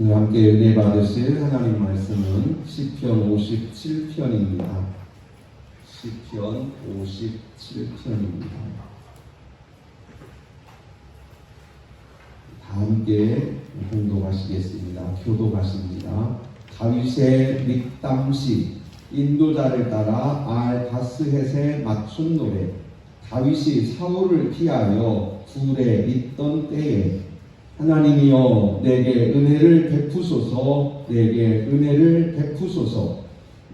오늘 함께 은혜 받으실 하나님 말씀은 시편 57편입니다. 시편 57편입니다. 다 함께 봉독하시겠습니다. 교독하십니다. 다윗의 믹담시 인도자를 따라 알다스헷에 맞춘 노래. 다윗이 사울을 피하여 둘에 있던 때에 하나님이여 내게 은혜를 베푸소서, 내게 은혜를 베푸소서.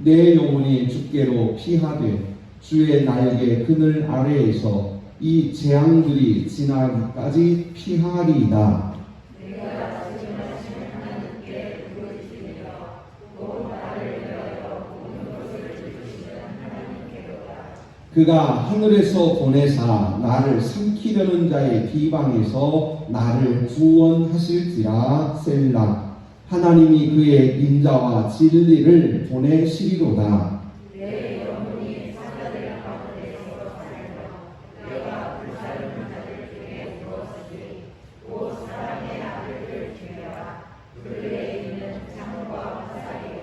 내 영혼이 주께로 피하되 주의 날개 그늘 아래에서 이 재앙들이 지나기까지 피하리이다. 그가 하늘에서 보내사 나를 삼키려는 자의 비방에서 나를 구원하실지라. 셀라. 하나님이 그의 인자와 진리를 보내시리로다. 내 영혼이 사자들 가운데서 살며 내가 불사르는 자들 중에 누웠으니 곧 사랑의 아들들 중에라. 그들의 입은 창과 화살이요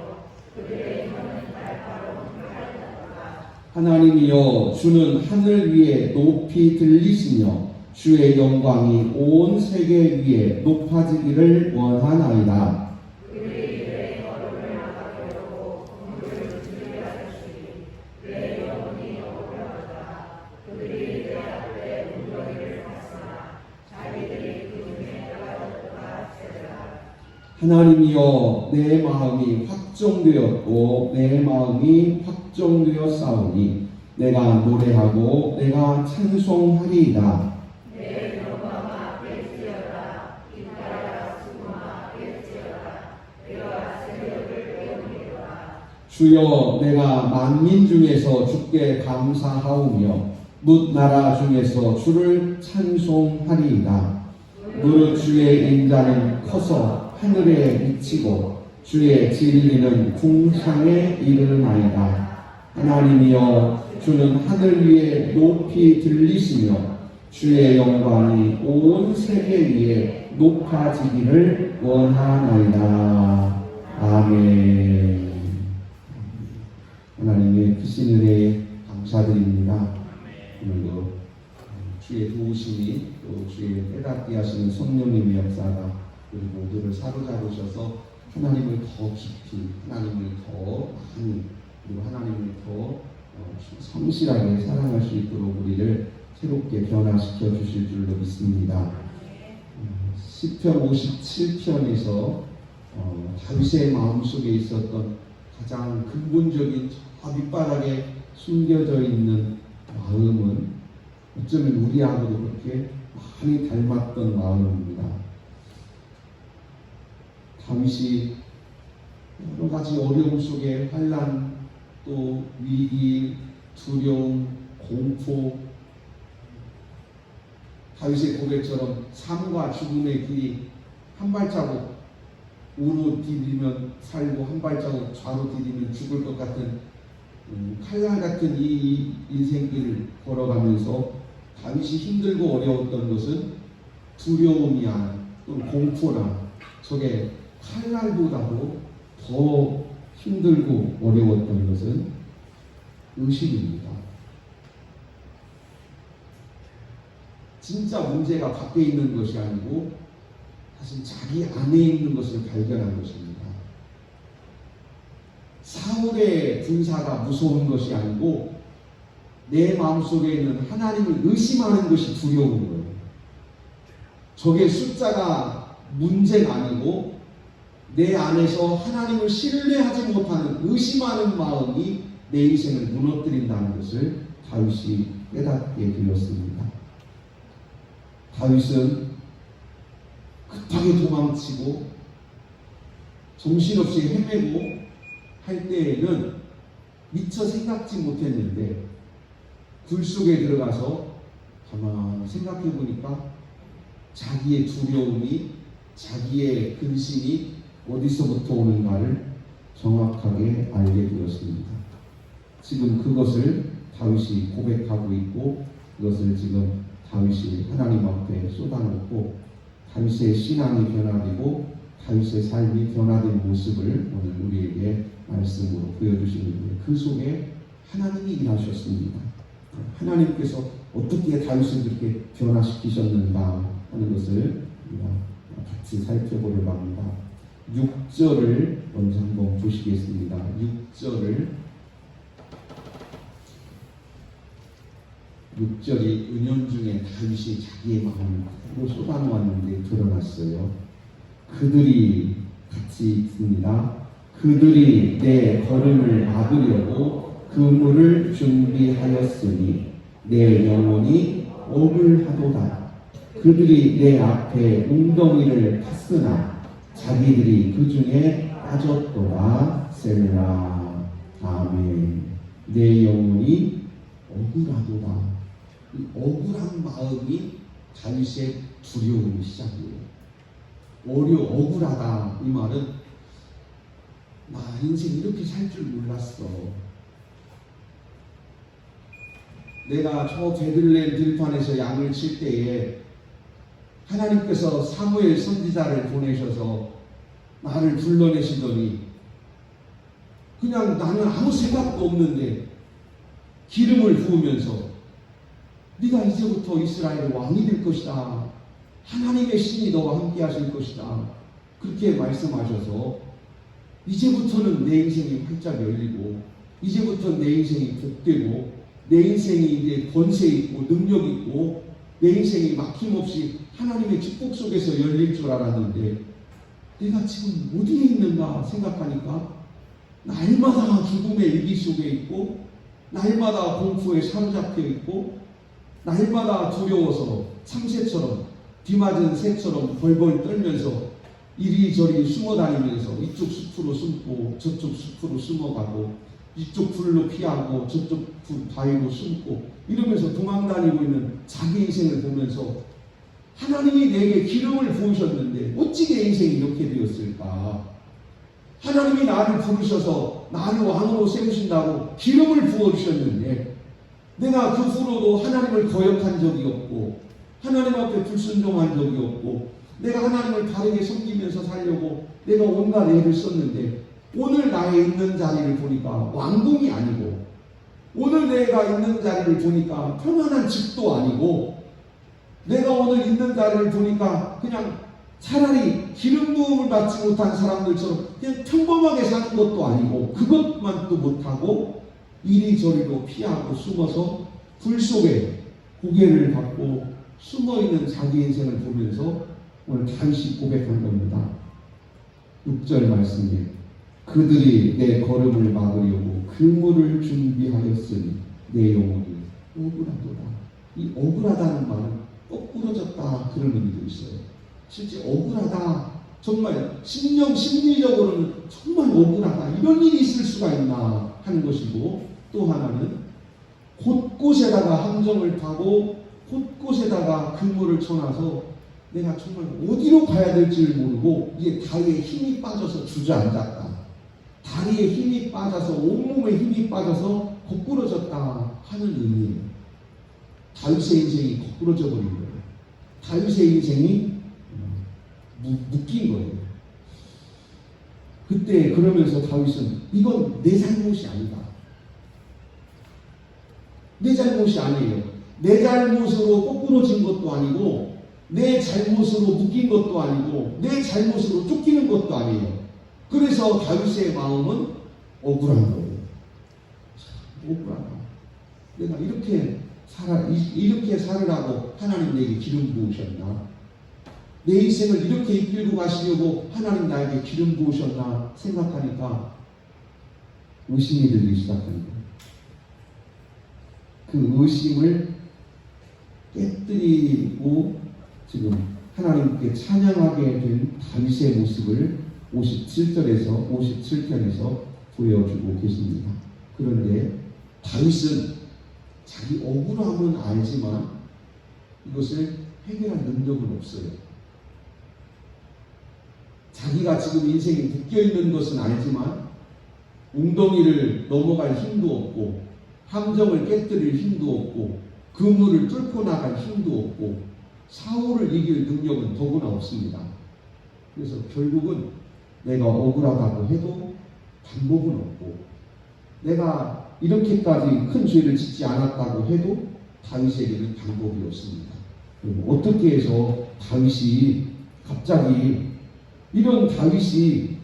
그들의 혀는 날카로운 칼이다. 하나님이여 주는 하늘 위에 높이 들리시며 주의 영광이 온 세계 위에 높아지기를 원하나이다. 그들의 걸음을 막으려고 공물을 준비하셨으니 내 영혼이 억울하다. 그들이 내 앞에 웅덩이를 팠으나 자기들이 그 중에 떨어졌다 하시리라. 하나님이여 내 마음이 확정되었고 내 마음이 확정되었사오니 내가 노래하고 내가 찬송하리이다. 내 영광아 뺄지어다. 이따라 수고마 뺄지어다. 내가 새벽을 깨우리로다. 주여 내가 만민 중에서 주께 감사하오며 뭇 나라 중에서 주를 찬송하리이다. 무릇 주의 인자는 커서 하늘에 미치고 주의 진리는 궁창에 이르나이다. 하나님이여 주는 하늘 위에 높이 들리시며 주의 영광이 온 세계 위에 높아지기를 원하나이다. 아멘. 하나님의 크신 은혜에 감사드립니다. 오늘도 주의 도우심이 또 주의 깨닫게 하시는 성령님의 역사가 우리 모두를 사로잡으셔서 하나님을 더 깊이, 하나님을 더 많이, 그리고 하나님을 더 성실하게 사랑할 수 있도록 우리를 새롭게 변화시켜 주실 줄로 믿습니다. 시편 57편에서 다윗의 마음속에 있었던 가장 근본적인 저 밑바닥에 숨겨져 있는 마음은 어쩌면 우리하고도 그렇게 많이 닮았던 마음입니다. 다윗이 여러 가지 어려움 속에 환난, 또 위기, 두려움, 공포, 다윗의 고백처럼 삶과 죽음의 길이 한 발자국 우로 디디면 살고 한 발자국 좌로 디디면 죽을 것 같은 칼날 같은 이 인생길을 걸어가면서 다윗이 힘들고 어려웠던 것은 두려움이야 또는 공포나 저게 칼날보다도 더 힘들고 어려웠던 것은 의심입니다. 진짜 문제가 밖에 있는 것이 아니고 사실 자기 안에 있는 것을 발견한 것입니다. 사울의 군사가 무서운 것이 아니고 내 마음속에 있는 하나님을 의심하는 것이 두려운 거예요. 저게 숫자가 문제가 아니고 내 안에서 하나님을 신뢰하지 못하는 의심하는 마음이 내 인생을 무너뜨린다는 것을 다윗이 깨닫게 되었습니다. 다윗은 급하게 도망치고 정신없이 헤매고 할 때에는 미처 생각지 못했는데 굴 속에 들어가서 가만히 생각해 보니까 자기의 두려움이, 자기의 근심이 어디서부터 오는가를 정확하게 알게 되었습니다. 지금 그것을 다윗이 고백하고 있고 그것을 지금 다윗이 하나님 앞에 쏟아놓고 다윗의 신앙이 변화되고 다윗의 삶이 변화된 모습을 오늘 우리에게 말씀으로 보여주시는데 그 속에 하나님이 일하셨습니다. 하나님께서 어떻게 다윗을 그렇게 변화시키셨는가 하는 것을 우리가 같이 살펴보려고 합니다. 6절을 먼저 한번 보시겠습니다. 6절이 은연중에 다윗이 자기의 마음을 쏟아놓았는데 드러났어요. 그들이 같이 있습니다. 그들이 내 걸음을 막으려고 그물을 준비하였으니 내 영혼이 억울하도다. 그들이 내 앞에 웅덩이를 팠으나 자기들이 그 중에 빠졌도다. 셀라. 아멘. 내 영혼이 억울하도다. 이 억울한 마음이 다윗의 두려움의 시작이에요. 억울하다 이 말은 나 인생 이렇게 살 줄 몰랐어. 내가 저 베들레헴 들판에서 양을 칠 때에 하나님께서 사무엘 선지자를 보내셔서 나를 불러내시더니 그냥 나는 아무 생각도 없는데 기름을 부으면서 네가 이제부터 이스라엘의 왕이 될 것이다. 하나님의 신이 너와 함께 하실 것이다. 그렇게 말씀하셔서 이제부터는 내 인생이 활짝 열리고 이제부터 내 인생이 복되고 내 인생이 이제 권세 있고 능력 있고 내 인생이 막힘없이 하나님의 축복 속에서 열릴 줄 알았는데 내가 지금 어디에 있는가 생각하니까 날마다 죽음의 위기 속에 있고 날마다 공포에 사로잡혀 있고 날마다 두려워서 참새처럼 뒤맞은 새처럼 벌벌 떨면서 이리저리 숨어다니면서 이쪽 숲으로 숨고 저쪽 숲으로 숨어가고 이쪽 불로 피하고 저쪽 바위로 숨고 이러면서 도망다니고 있는 자기 인생을 보면서 하나님이 내게 기름을 부으셨는데 어찌 내 인생이 이렇게 되었을까? 하나님이 나를 부르셔서 나를 왕으로 세우신다고 기름을 부어주셨는데 내가 그 후로도 하나님을 거역한 적이 없고 하나님 앞에 불순종한 적이 없고 내가 하나님을 바르게 섬기면서 살려고 내가 온갖 애를 썼는데 오늘 나의 있는 자리를 보니까 왕궁이 아니고 오늘 내가 있는 자리를 보니까 편안한 집도 아니고 내가 오늘 있는 자리를 보니까 그냥 차라리 기름 부음을 받지 못한 사람들처럼 그냥 평범하게 사는 것도 아니고 그것만도 못하고 이리저리로 피하고 숨어서 불 속에 고개를 받고 숨어있는 자기 인생을 보면서 오늘 다윗이 고백한 겁니다. 6절 말씀에 그들이 내 걸음을 막으려고 그물을 준비하였으니 내 영혼이 억울하도다. 이 억울하다는 말은 거꾸러졌다 그런 의미도 있어요. 실제 억울하다 정말 심리적으로는 정말 억울하다 이런 일이 있을 수가 있나 하는 것이고 또 하나는 곳곳에다가 함정을 타고 곳곳에다가 그물을 쳐놔서 내가 정말 어디로 가야 될지를 모르고 이게 다리에 힘이 빠져서 주저앉았다. 다리에 힘이 빠져서 온몸에 힘이 빠져서 거꾸러졌다 하는 의미예요. 다윗의 인생이 거꾸러져 버린 거예요. 다윗의 인생이 묶인 거예요. 그때 그러면서 다윗은 이건 내 잘못이 아니다. 내 잘못이 아니에요. 내 잘못으로 거꾸러진 것도 아니고 내 잘못으로 묶인 것도 아니고 내 잘못으로 쫓기는 것도 아니에요. 그래서 다윗의 마음은 억울한 거예요. 억울하다. 내가 이렇게 살으라고 하나님 내게 기름 부으셨나? 내 인생을 이렇게 이끌고 가시려고 하나님 나에게 기름 부으셨나 생각하니까 의심이 들기 시작합니다. 그 의심을 깨뜨리고 지금 하나님께 찬양하게 된 다윗의 모습을 57편에서 보여주고 계십니다. 그런데 다윗은 자기 억울함은 알지만 이것을 해결할 능력은 없어요. 자기가 지금 인생이 묶여있는 것은 알지만 웅덩이를 넘어갈 힘도 없고 함정을 깨뜨릴 힘도 없고 그물을 뚫고 나갈 힘도 없고 사울을 이길 능력은 더구나 없습니다. 그래서 결국은 내가 억울하다고 해도 방법은 없고, 내가 이렇게까지 큰 죄를 짓지 않았다고 해도 다윗에게는 방법이 없습니다. 그리고 어떻게 해서 다윗이 갑자기 이런 다윗이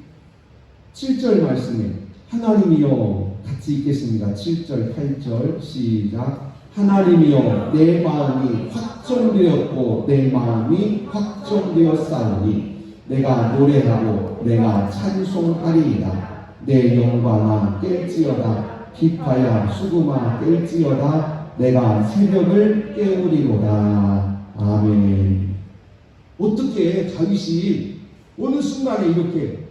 7절 말씀에 하나님이여 같이 읽겠습니다. 7절 8절 시작. 하나님이여 내 마음이 확정되었고 내 마음이 확정되었사오니 내가 노래하고 내가 찬송하리이다. 내 영광아 깰지어다. 기파야 수금아 깰지어다. 내가 새벽을 깨우리로다. 아멘. 어떻게 다윗이 어느 순간에 이렇게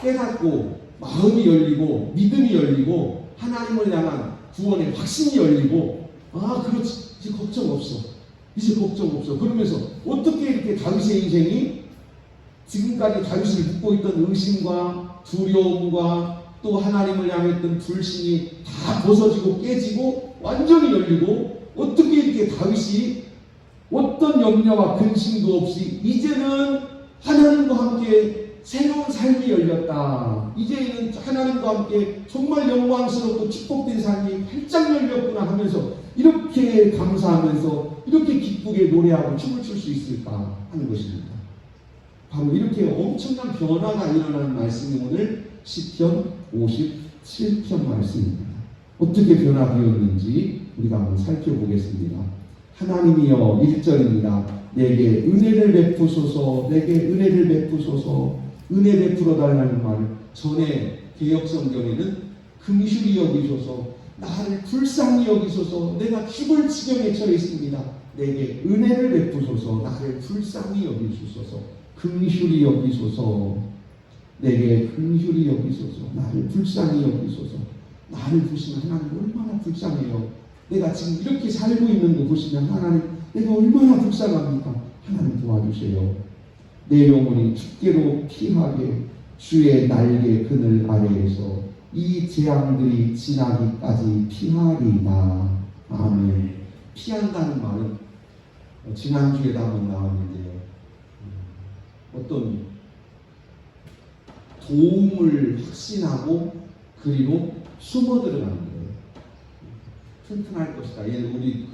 깨닫고 마음이 열리고 믿음이 열리고 하나님을 향한 구원의 확신이 열리고, 아 그렇지 이제 걱정 없어, 이제 걱정 없어, 그러면서 어떻게 이렇게 다윗의 인생이 지금까지 다윗을 묶고 있던 의심과 두려움과 또 하나님을 향했던 불신이 다 벗어지고 깨지고 완전히 열리고, 어떻게 이렇게 다윗이 어떤 염려와 근심도 없이 이제는 하나님과 함께 새로운 삶이 열렸다. 이제는 하나님과 함께 정말 영광스럽고 축복된 삶이 활짝 열렸구나 하면서 이렇게 감사하면서 이렇게 기쁘게 노래하고 춤을 출 수 있을까 하는 것입니다. 바로 이렇게 엄청난 변화가 일어나는 말씀이 오늘 시편 57편 말씀입니다. 어떻게 변화되었는지 우리가 한번 살펴보겠습니다. 하나님이여 1절입니다. 내게 은혜를 베푸소서, 내게 은혜를 베푸소서. 은혜 베풀어 달라는 말을 전에 개역성경에는 긍휼히 여기소서, 나를 불쌍히 여기소서, 내가 죽을 지경에 처해 있습니다. 내게 은혜를 베푸소서, 나를 불쌍히 여기소서, 긍휼히 여기소서, 내게 긍휼히 여기소서, 나를 불쌍히 여기소서. 나를 보시면 하나님 얼마나 불쌍해요. 내가 지금 이렇게 살고 있는 거 보시면 하나님 내가 얼마나 불쌍합니까? 하나님 도와주세요. 내 영혼이 죽게로 피하게 주의 날개 그늘 아래에서 이 재앙들이 지나기까지 피하리이다. 아멘. 피한다는 말은 지난주에도 한번 나왔는데요, 어떤 도움을 확신하고 그리로 숨어 들어가는 거예요. 튼튼할 것이다. 우리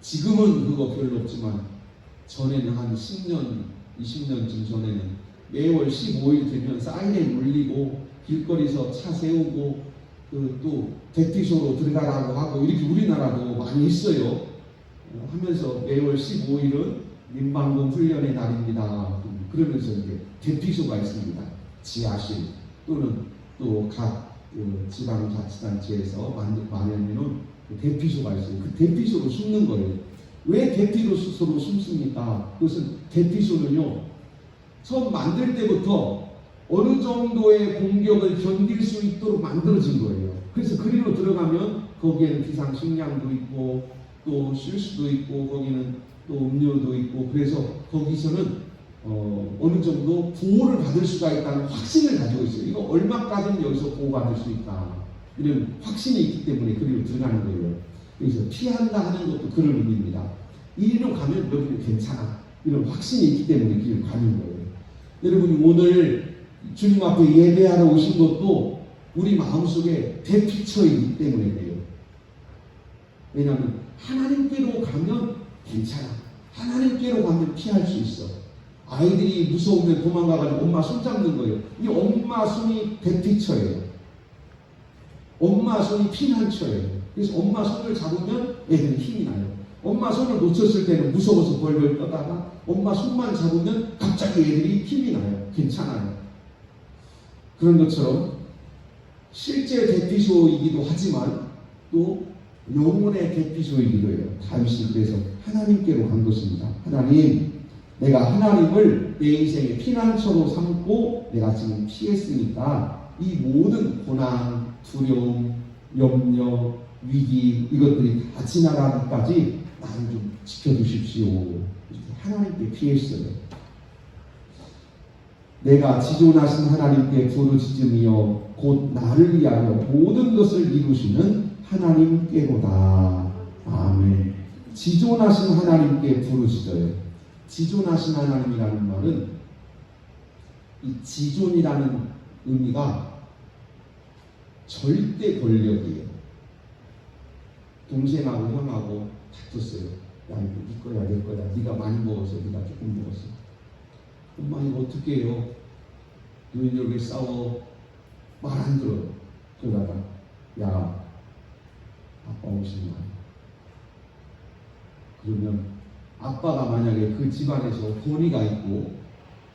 지금은 그거 별로 없지만 전에는 한 10년, 20년쯤 전에는 매월 15일 되면 사이렌 울리고 길거리에서 차 세우고 또 대피소로 들어가라고 하고 이렇게 우리나라도 많이 했어요. 하면서 매월 15일은 민방공 훈련의 날입니다. 그러면서 이제 대피소가 있습니다. 지하실 또는 또 각 지방자치단체에서 마련해놓은 대피소가 있어요. 그 대피소로 숨는 거예요. 왜 대피소로 숨습니까? 그것은 대피소는요, 처음 만들 때부터 어느 정도의 공격을 견딜 수 있도록 만들어진 거예요. 그래서 그리로 들어가면 거기에는 비상식량도 있고 또 쉴 수도 있고 거기는 또 음료도 있고, 그래서 거기서는 어느 정도 보호를 받을 수가 있다는 확신을 가지고 있어요. 이거 얼마까지는 여기서 보호받을 수 있다, 이런 확신이 있기 때문에 그리로 들어가는 거예요. 그래서 피한다 하는 것도 그런 의미입니다. 이리로 가면 여기는 괜찮아, 이런 확신이 있기 때문에 길을 가는 거예요. 여러분이 오늘 주님 앞에 예배하러 오신 것도 우리 마음속에 대피처이기 때문에 그래요. 왜냐하면 하나님께로 가면 괜찮아, 하나님께로 가면 피할 수 있어. 아이들이 무서우면 도망가가지고 엄마 손 잡는 거예요. 이 엄마 손이 대피처예요. 엄마 손이 피난처예요. 그래서 엄마 손을 잡으면 애들은 힘이 나요. 엄마 손을 놓쳤을 때는 무서워서 벌벌 떠다가 엄마 손만 잡으면 갑자기 애들이 힘이 나요. 괜찮아요. 그런 것처럼 실제 대피소이기도 하지만 또 영혼의 대피소이기도 해요. 다윗이 그래서 하나님께로 간 것입니다. 하나님, 내가 하나님을 내 인생의 피난처로 삼고 내가 지금 피했으니까 이 모든 고난, 두려움, 염려, 위기 이것들이 다 지나가기까지 나를 좀 지켜주십시오. 하나님께 피했어요. 내가 지존하신 하나님께 부르짖으며 곧 나를 위하여 모든 것을 이루시는 하나님께로다. 아멘. 지존하신 하나님께 부르짖어요. 지존하신 하나님이라는 말은 이 지존이라는 의미가 절대 권력이에요. 동생하고 형하고 다퉜어요. 야, 이거 네 거야, 내 거야. 네가 많이 먹었어, 네가 조금 먹었어. 엄마 이거 어떻게 해요? 너희들 왜 싸워? 말 안 들어. 그러다가 야, 아빠 오신다. 그러면 아빠가 만약에 그 집안에서 권위가 있고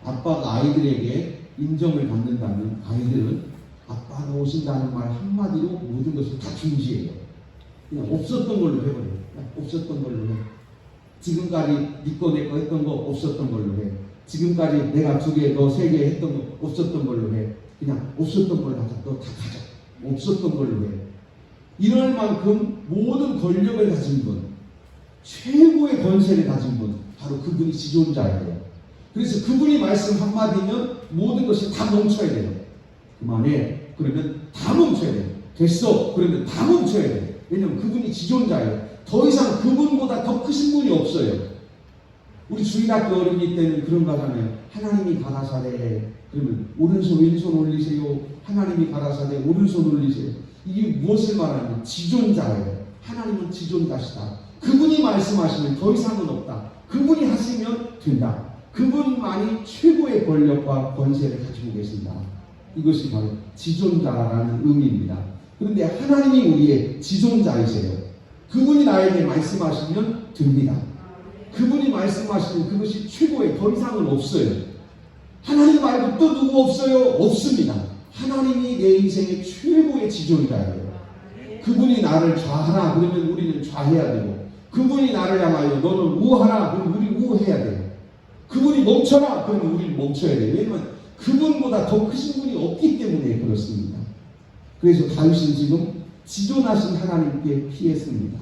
아빠가 아이들에게 인정을 받는다면 아이들은 아빠가 오신다는 말 한마디로 모든 것을 다 중지해요. 그냥 없었던 걸로 해버려요. 그냥 없었던 걸로 해. 지금까지 네 거 내 거 했던 거 없었던 걸로 해. 지금까지 내가 2개 너 3개 했던 거 없었던 걸로 해. 그냥 없었던 걸로 하자. 너 다 가져. 없었던 걸로 해. 이럴 만큼 모든 권력을 가진 분, 최고의 권세를 가진 분, 바로 그분이 지존자예요. 그래서 그분이 말씀 한마디면 모든 것이 다 멈춰야 돼요. 그만해. 그러면 다 멈춰야 돼요. 됐어. 그러면 다 멈춰야 돼요. 왜냐면 그분이 지존자예요. 더 이상 그분보다 더 크신 분이 없어요. 우리 주일학교 어린이 때는 그런 거 하잖아요. 하나님이 가라사대. 그러면 오른손 왼손 올리세요. 하나님이 가라사대 오른손 올리세요. 이게 무엇을 말하냐면 지존자예요. 하나님은 지존자시다. 그분이 말씀하시면 더 이상은 없다. 그분이 하시면 된다. 그분만이 최고의 권력과 권세를 가지고 계신다. 이것이 바로 지존자라는 의미입니다. 그런데 하나님이 우리의 지존자이세요. 그분이 나에게 말씀하시면 됩니다. 그분이 말씀하시면 그것이 최고의, 더 이상은 없어요. 하나님 말고 또 누구 없어요? 없습니다. 하나님이 내 인생의 최고의 지존자예요. 그분이 나를 좌하라 그러면 우리는 좌해야 되고, 그분이 나를 향하여 너는 우하라 그러면 우리 우해야 돼요. 그분이 멈춰라 그러면 우리는 멈춰야 돼요. 왜냐하면 그분보다 더 크신 분이 없기 때문에 그렇습니다. 그래서 다윗은 지금 지존하신 하나님께 피했습니다.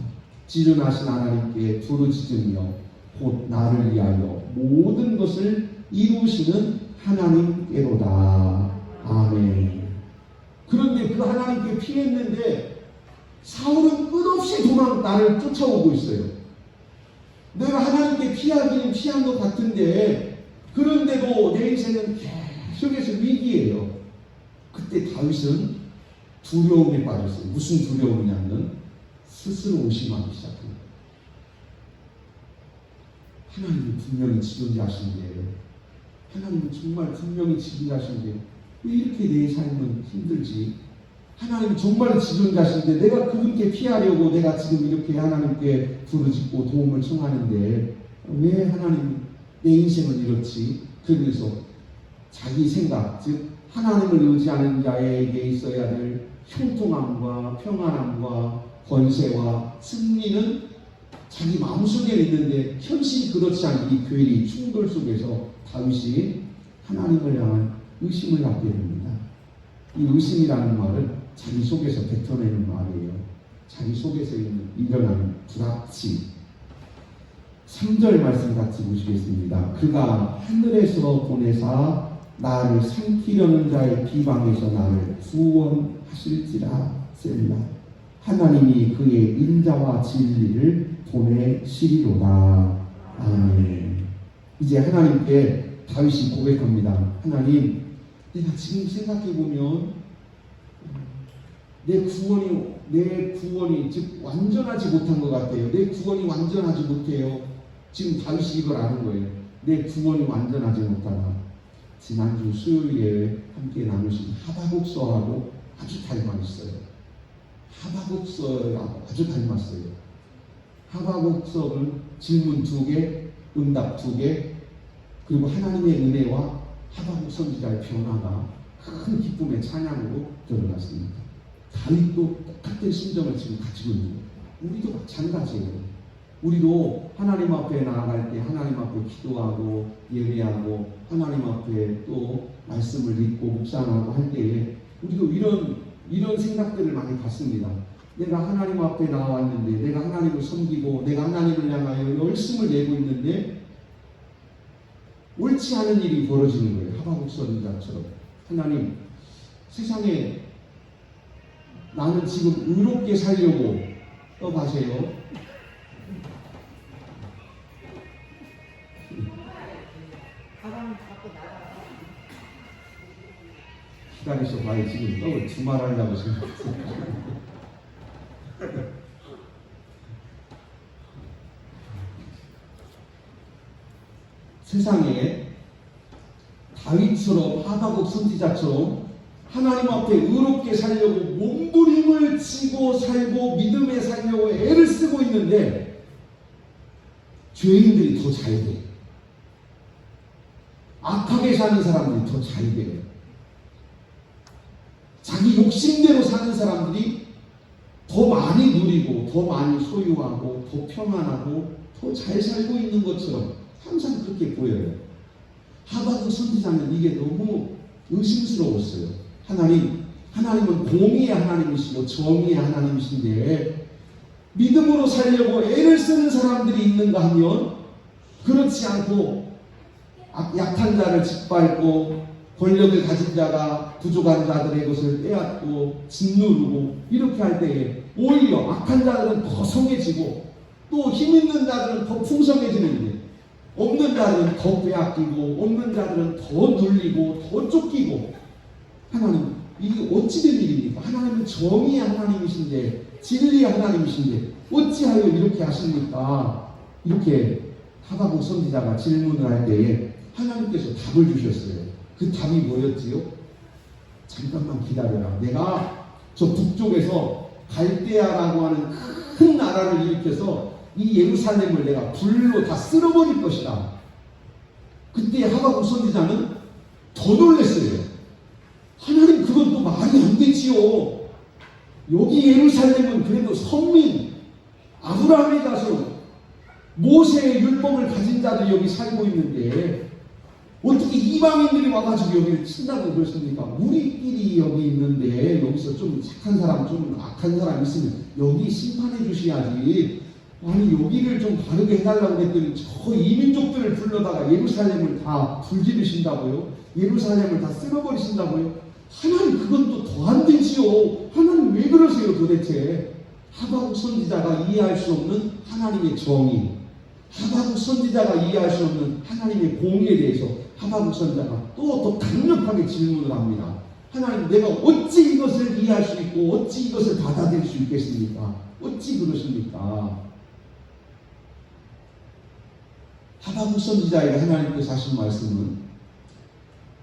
지존하신 하나님께 부르짖으며 곧 나를 위하여 모든 것을 이루시는 하나님께로다. 아멘. 그런데 그 하나님께 피했는데 사울은 끝없이 나를 쫓아오고 있어요. 내가 하나님께 피하기는 피한 것 같은데 그런데도 내 인생은 계속해서 위기예요. 그때 다윗은 두려움에 빠졌어요. 무슨 두려움이냐면 스스로 의심하기 시작합니다. 하나님이 분명히 지존자신데, 하나님은 정말 분명히 지존자신데 왜 이렇게 내 삶은 힘들지? 하나님이 정말 지존자신데 내가 그분께 피하려고 내가 지금 이렇게 하나님께 부르짖고 도움을 청하는데 왜 하나님 내 인생은 이렇지? 그래서 자기 생각, 즉 하나님을 의지하는 자에게 있어야 될 형통함과 평안함과 권세와 승리는 자기 마음속에 있는데 현실이 그렇지 않은 이 괴리, 충돌 속에서 다윗이 하나님을 향한 의심을 갖게 됩니다. 이 의심이라는 말은 자기 속에서 뱉어내는 말이에요. 자기 속에서 일어나는 불합치. 3절 말씀 같이 보시겠습니다. 그가 하늘에서 보내사 나를 삼키려는 자의 비방에서 나를 구원하실지라. 셀라. 하나님이 그의 인자와 진리를 보내시리로다. 아멘. 이제 하나님께 다윗이 고백합니다. 하나님, 내가 지금 생각해보면 내 구원이 즉 완전하지 못한 것 같아요. 내 구원이 완전하지 못해요. 지금 다윗이 이걸 아는 거예요. 내 구원이 완전하지 못하다. 지난주 수요일에 함께 나누신 하바국서하고 아주 닮아있어요. 하바국서하고 아주 닮았어요. 하바국서는 질문 2개, 응답 2개, 그리고 하나님의 은혜와 하바국 선지자의 변화가 큰 기쁨의 찬양으로 드러났습니다. 다윗도 똑같은 심정을 지금 가지고 있는 거예요. 우리도 마찬가지예요. 우리도 하나님 앞에 나아갈 때 하나님 앞에 기도하고 예배하고 하나님 앞에 또 말씀을 읽고 묵상하고 할 때에 우리도 이런 생각들을 많이 갖습니다. 내가 하나님 앞에 나왔는데, 내가 하나님을 섬기고 내가 하나님을 향하여 열심을 내고 있는데 옳지 않은 일이 벌어지는 거예요. 하바국 선지자처럼. 하나님, 세상에 나는 지금 의롭게 살려고 떠가세요. 기다리셔 봐요. 지금 떡을 주말하려고 생각했어요. 세상에 다윗처럼 하박국 선지자처럼 하나님 앞에 의롭게 살려고 몸부림을 치고 살고 믿음에 살려고 애를 쓰고 있는데 죄인들이 더 잘 돼. 악하게 사는 사람들이 더 잘 돼요. 자기 욕심대로 사는 사람들이 더 많이 누리고 더 많이 소유하고 더 평안하고 더 잘 살고 있는 것처럼 항상 그렇게 보여요. 하박국 선지자는 이게 너무 의심스러웠어요. 하나님은 공의의 하나님이시고 정의의 하나님이신데 믿음으로 살려고 애를 쓰는 사람들이 있는가 하면 그렇지 않고 약한 자를 짓밟고 권력을 가진 자가 부족한 자들의 것을 빼앗고 짓누르고 이렇게 할 때에 오히려 악한 자들은 더 성해지고 또 힘 있는 자들은 더 풍성해지는데 없는 자들은 더 빼앗기고 없는 자들은 더 눌리고 더 쫓기고 하나님 이게 어찌된 일입니까? 하나님은 정의의 하나님이신데 진리의 하나님이신데 어찌하여 이렇게 하십니까? 이렇게 하박국 선지자가 질문을 할 때에 하나님께서 답을 주셨어요. 그 답이 뭐였지요? 잠깐만 기다려라. 내가 저 북쪽에서 갈대아라고 하는 큰 나라를 일으켜서 이 예루살렘을 내가 불로 다 쓸어버릴 것이다. 그때 하박국 선지자는 더 놀랐어요. 하나님 그건 또 말이 안 되지요. 여기 예루살렘은 그래도 선민 아브라함의 자손 모세의 율법을 가진 자들이 여기 살고 있는데 어떻게 이방인들이 와가지고 여기를 친다고 그러십니까? 우리끼리 여기 있는데 여기서 좀 착한 사람 좀 악한 사람 있으면 여기 심판해 주셔야지. 아니 여기를 좀 바르게 해달라고 했더니 저 이민족들을 불러다가 예루살렘을 다 불지르신다고요? 예루살렘을 다 쓸어버리신다고요? 하나님 그건 또 더 안 되지요. 하나님 왜 그러세요 도대체? 하박국 선지자가 이해할 수 없는 하나님의 정의, 하박국 선지자가 이해할 수 없는 하나님의 공의에 대해서 하박국 선지자가 또 더 강력하게 질문을 합니다. 하나님 내가 어찌 이것을 이해할 수 있고 어찌 이것을 받아들일 수 있겠습니까? 어찌 그러십니까? 하박국 선지자에게 하나님께서 하신 말씀은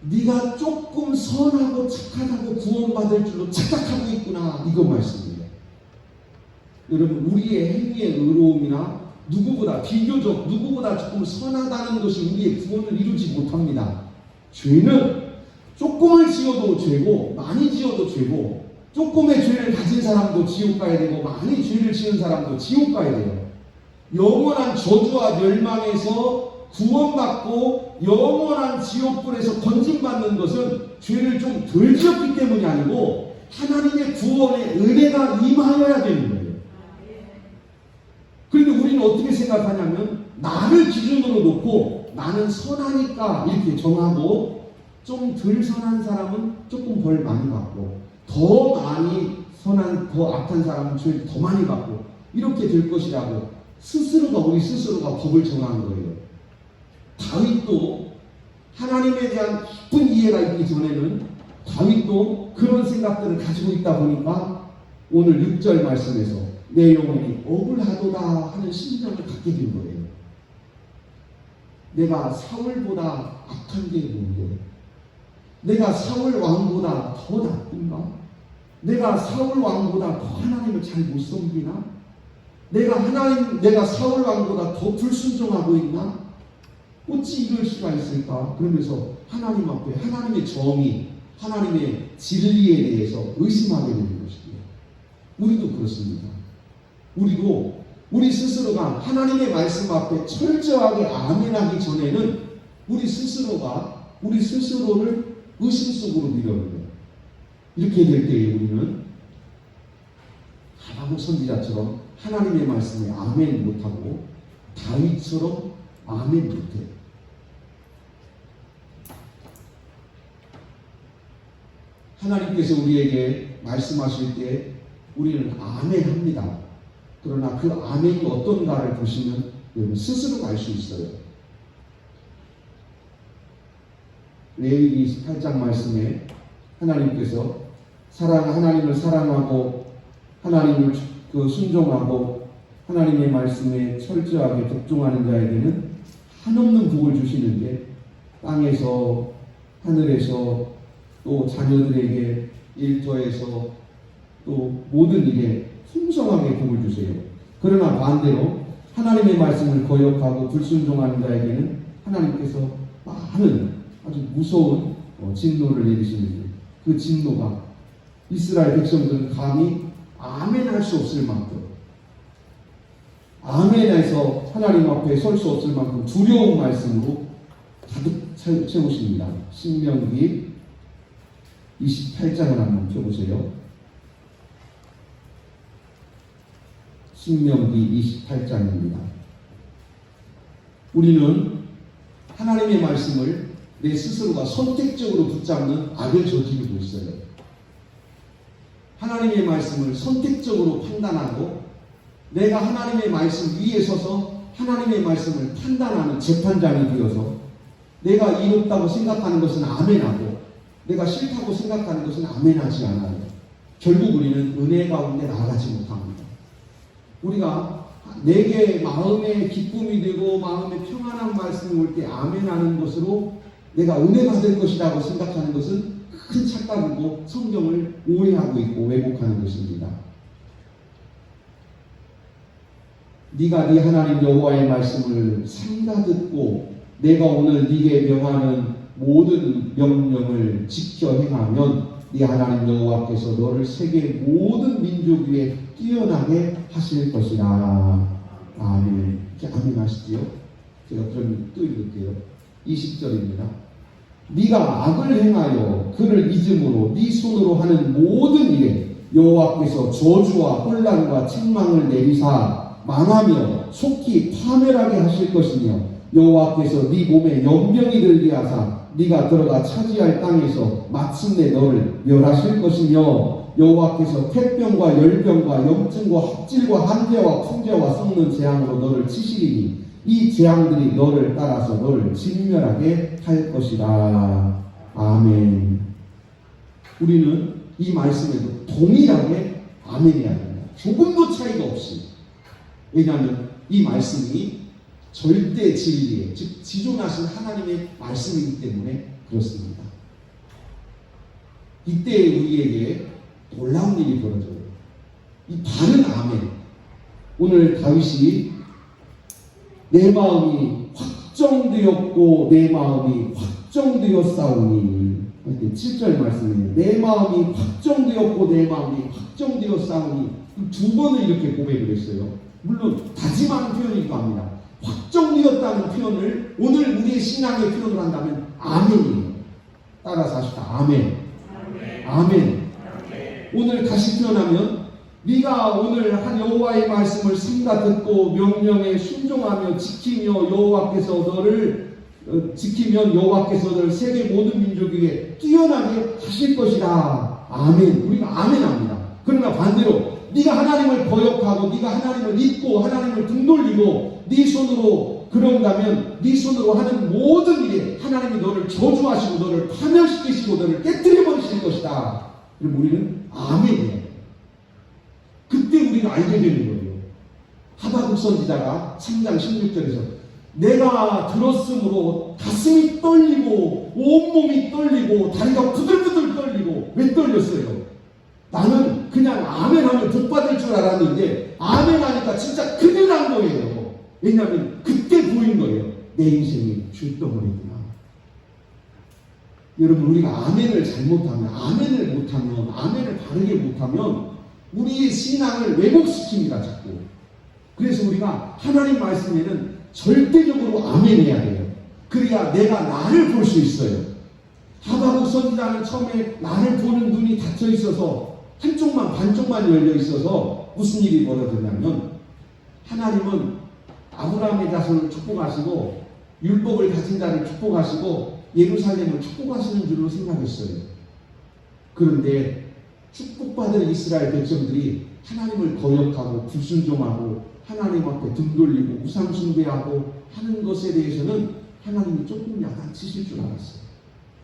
네가 조금 선하고 착하다고 구원받을 줄로 착각하고 있구나 이거 말씀이에요. 여러분 우리의 행위의 의로움이나 누구보다 비교적 누구보다 조금 선하다는 것이 우리의 구원을 이루지 못합니다. 죄는 조금을 지어도 죄고 많이 지어도 죄고 조금의 죄를 가진 사람도 지옥 가야 되고 많이 죄를 지은 사람도 지옥 가야 돼요. 영원한 저주와 멸망에서 구원받고 영원한 지옥불에서 건진받는 것은 죄를 좀 덜 지었기 때문이 아니고 하나님의 구원의 은혜가 임하여야 되는 거예요. 그런데 우리는 어떻게 생각하냐면 나를 기준으로 놓고 나는 선하니까 이렇게 정하고 좀 덜 선한 사람은 조금 벌 많이 받고 더 많이 선한 더 악한 사람은 죄를 더 많이 받고 이렇게 될 것이라고 우리 스스로가 법을 정한 거예요. 다윗도 하나님에 대한 깊은 이해가 있기 전에는 다윗도 그런 생각들을 가지고 있다 보니까 오늘 6절 말씀에서 내 영혼이 억울하도다 하는 심정을 갖게 된 거예요. 내가 사울보다 악한 게 뭔데? 내가 사울 왕보다 더 나쁜가? 내가 사울 왕보다 더 하나님을 잘 못 섬기나? 내가 사울 왕보다 더 불순종하고 있나? 어찌 이럴 수가 있을까? 그러면서 하나님 앞에 하나님의 정의, 하나님의 진리에 대해서 의심하게 되는 것이에요. 우리도 그렇습니다. 우리도 우리 스스로가 하나님의 말씀 앞에 철저하게 아멘하기 전에는 우리 스스로를 의심 속으로 밀어버려요. 이렇게 될 때에 우리는 하박국 선지자처럼 하나님의 말씀에 아멘 못하고 다윗처럼 아멘 못해요. 하나님께서 우리에게 말씀하실 때 우리는 아멘 합니다. 그러나 그 아멘이 어떤가를 보시면 여러분 스스로 알 수 있어요. 레위기 18장 말씀에 하나님께서 하나님을 사랑하고 하나님을 순종하고 하나님의 말씀에 철저하게 복종하는 자에게는 한없는 복을 주시는 게 땅에서 하늘에서 또 자녀들에게 일터에서 또 모든 일에 풍성하게 복을 주세요. 그러나 반대로 하나님의 말씀을 거역하고 불순종하는 자에게는 하나님께서 많은 아주 무서운 진노를 내리시는데, 그 진노가 이스라엘 백성들은 감히 아멘할 수 없을 만큼, 아멘해서 하나님 앞에 설 수 없을 만큼 두려운 말씀으로 가득 채우십니다. 신명기 28장을 한번 펴보세요. 신명기 28장입니다. 우리는 하나님의 말씀을 내 스스로가 선택적으로 붙잡는 악을 저지르고 있어요. 하나님의 말씀을 선택적으로 판단하고 내가 하나님의 말씀 위에 서서 하나님의 말씀을 판단하는 재판장이 되어서 내가 이롭다고 생각하는 것은 아멘하고 내가 싫다고 생각하는 것은 아멘하지 않아요. 결국 우리는 은혜 가운데 나아가지 못합니다. 우리가 내게 마음의 기쁨이 되고 마음의 평안한 말씀이 올 때 아멘하는 것으로 내가 은혜 받을 것이라고 생각하는 것은 큰 착각이고 성경을 오해하고 있고 왜곡하는 것입니다. 네가 네 하나님 여호와의 말씀을 삼가 듣고 내가 오늘 네게 명하는 모든 명령을 지켜 행하면 네 하나님 여호와께서 너를 세계 모든 민족 위에 뛰어나게 하실 것이라. 아멘. 아멘 하시지요? 제가 그럼 또 읽을게요. 20절입니다. 네가 악을 행하여 그를 잊음으로 네 손으로 하는 모든 일에 여호와께서 저주와 혼란과 책망을 내리사 망하며 속히 파멸하게 하실 것이며 여호와께서 네 몸에 연병이 들게 하사 네가 들어가 차지할 땅에서 마침내 너를 멸하실 것이며 여호와께서 태병과 열병과 염증과 합질과 한재와 풍재와 썩는 재앙으로 너를 치시리니 이 재앙들이 너를 따라서 너를 진멸하게 할 것이다. 아멘. 우리는 이 말씀에도 동일하게 아멘해야 합니다. 조금도 차이가 없이. 왜냐하면 이 말씀이 절대 진리에, 즉 지존하신 하나님의 말씀이기 때문에 그렇습니다. 이때 우리에게 놀라운 일이 벌어져요. 이 바른 아멘. 오늘 다윗이 내 마음이 확정되었고 내 마음이 확정되었사오니, 7절 말씀이에요. 내 마음이 확정되었고 내 마음이 확정되었사오니, 두 번을 이렇게 고백을 했어요. 물론 다짐하는 표현이기도 합니다. 확정되었다는 표현을 오늘 우리의 신앙의 표현을 한다면 아멘이에요. 따라서 하십시다. 아멘. 아멘. 오늘 다시 표현하면 네가 오늘 한 여호와의 말씀을 삼가 듣고 명령에 순종하며 지키며 여호와께서 너를 지키면 여호와께서 너를 세계 모든 민족 위에 뛰어나게 하실 것이다. 아멘. 우리가 아멘합니다. 그러나 반대로 네가 하나님을 거역하고 네가 하나님을 잊고 하나님을 등 돌리고 네 손으로 그런다면 네 손으로 하는 모든 일에 하나님이 너를 저주하시고 너를 파멸시키시고 너를 깨뜨려 버리실 것이다. 그럼 우리는 아멘이에요. 그때 우리가 알게 되는 거예요. 하박국 선지자가 3장 16절에서 내가 들었으므로 가슴이 떨리고 온몸이 떨리고 다리가 부들부들 떨리고. 왜 떨렸어요? 나는 그냥 아멘하면 복받을 줄 알았는데 아멘하니까 진짜 큰일 난 거예요. 왜냐하면 그때 보인 거예요. 내 인생이 줄덩어리구나. 여러분, 우리가 아멘을 잘못하면, 아멘을 못하면, 아멘을 바르게 못하면 우리의 신앙을 왜곡시킵니다. 자꾸. 그래서 우리가 하나님 말씀에는 절대적으로 아멘해야 돼요. 그래야 내가 나를 볼 수 있어요. 하박국 선지자는 처음에 나를 보는 눈이 닫혀 있어서 한쪽만 반쪽만 열려 있어서 무슨 일이 벌어졌냐면, 하나님은 아브라함의 자손을 축복하시고 율법을 가진 자를 축복하시고 예루살렘을 축복하시는 줄로 생각했어요. 그런데 축복받은 이스라엘 백성들이 하나님을 거역하고 불순종하고 하나님 앞에 등 돌리고 우상 숭배하고 하는 것에 대해서는 하나님이 조금 야단치실 줄 알았어요.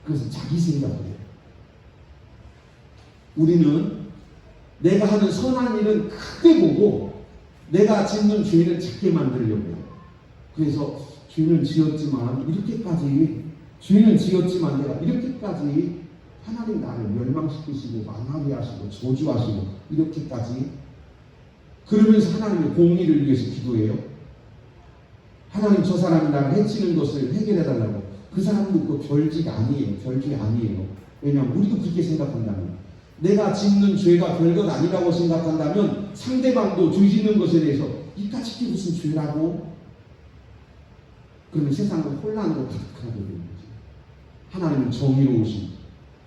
그래서 자기 생각을 해요. 우리는 내가 하는 선한 일은 크게 보고 내가 짓는 죄는 작게 만들려고 해요. 그래서 죄는 지었지만 내가 이렇게까지 하나님 나를 멸망시키시고 망하게 하시고 저주하시고 이렇게까지, 그러면서 하나님의 공의를 위해서 기도해요. 하나님 저 사람이 나를 해치는 것을 해결해달라고. 그 사람도 그거 별짓 아니에요. 별죄 아니에요. 왜냐하면 우리도 그렇게 생각한다면, 내가 짓는 죄가 별것 아니라고 생각한다면 상대방도 죄 짓는 것에 대해서 이까짓 게 무슨 죄라고? 그러면 세상은 혼란으로 가득하게 되는 거죠. 하나님은 정의로우신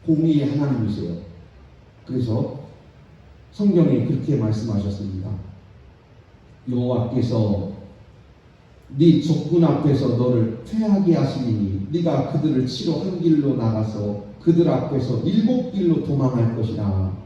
공의의 하나님이세요. 그래서 성경에 그렇게 말씀하셨습니다. 여호와께서 네 적군 앞에서 너를 퇴하게 하시니 네가 그들을 치러 한 길로 나가서 그들 앞에서 7길로 도망할 것이라.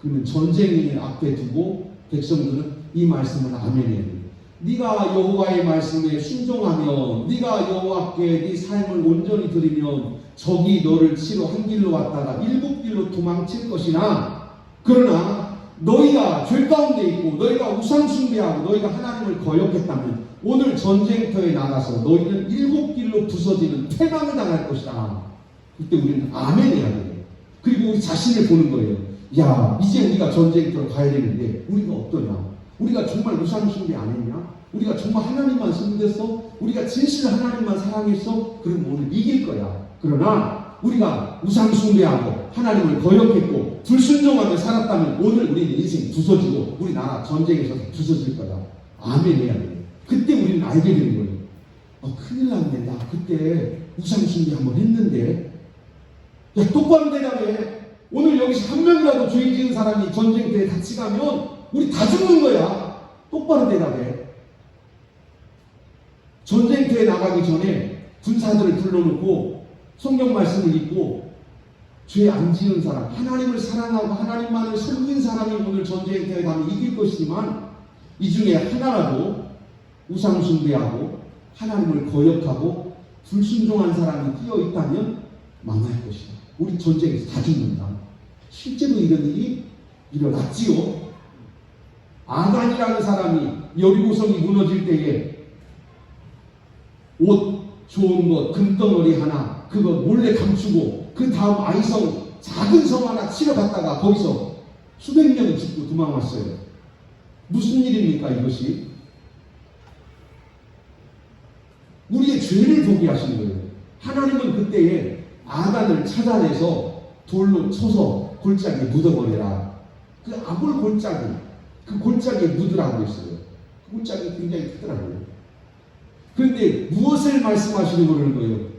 그러면 전쟁을 앞에 두고 백성들은 이 말씀을 아멘해야 돼요. 네가 여호와의 말씀에 순종하면, 네가 여호와께 네 삶을 온전히 드리면 적이 너를 치러 한 길로 왔다가 7길로 도망칠 것이나, 그러나 너희가 죄 가운데 있고 너희가 우상 숭배하고 너희가 하나님을 거역했다면 오늘 전쟁터에 나가서 너희는 7길로 부서지는 패망을 당할 것이다. 그때 우리는 아멘 해야 돼요. 그리고 우리 자신을 보는 거예요. 야, 이제 우리가 전쟁터로 가야 되는데 우리가 어떠냐? 우리가 정말 우상 숭배 안 했냐? 우리가 정말 하나님만 섬겼어? 우리가 진실 하나님만 사랑했어? 그럼 오늘 이길 거야. 그러나 우리가 우상 숭배하고 하나님을 거역했고 불순종하며 살았다면 오늘 우리는 인생 부서지고 우리 나라 전쟁에서 부서질 거야. 아멘 해야 돼요. 그때 우리는 알게 되는 거예요. 큰일 났네. 나 그때 우상 숭배 한번 했는데. 야, 똑바로 대답해. 오늘 여기서 한 명이라도 죄 지은 사람이 전쟁터에 같이 가면 우리 다 죽는 거야. 똑바로 대답해. 전쟁터에 나가기 전에 군사들을 불러놓고 성경 말씀을 읽고 죄 안 지은 사람, 하나님을 사랑하고 하나님만을 섬긴 사람이 오늘 전쟁터에 가면 이길 것이지만, 이 중에 하나라도 우상 숭배하고 하나님을 거역하고 불순종한 사람이 끼어 있다면 망할 것이다. 우리 전쟁에서 다 죽는다. 실제로 이런 일이 일어났지요. 아간이라는 사람이 여리고성이 무너질 때에 옷 좋은 것 금덩어리 하나 그거 몰래 감추고 그 다음 아이성 작은 성 하나 치러 갔다가 거기서 수백 명이 죽고 도망왔어요. 무슨 일입니까 이것이? 우리의 죄를 보게 하신 거예요. 하나님은 그때에 아간을 찾아내서 돌로 쳐서 골짜기에 묻어버려라. 그 아골 골짜기, 그 골짜기에 묻으라고 했어요. 그 골짜기 굉장히 크더라고요. 그런데 무엇을 말씀하시는 그러는 거예요?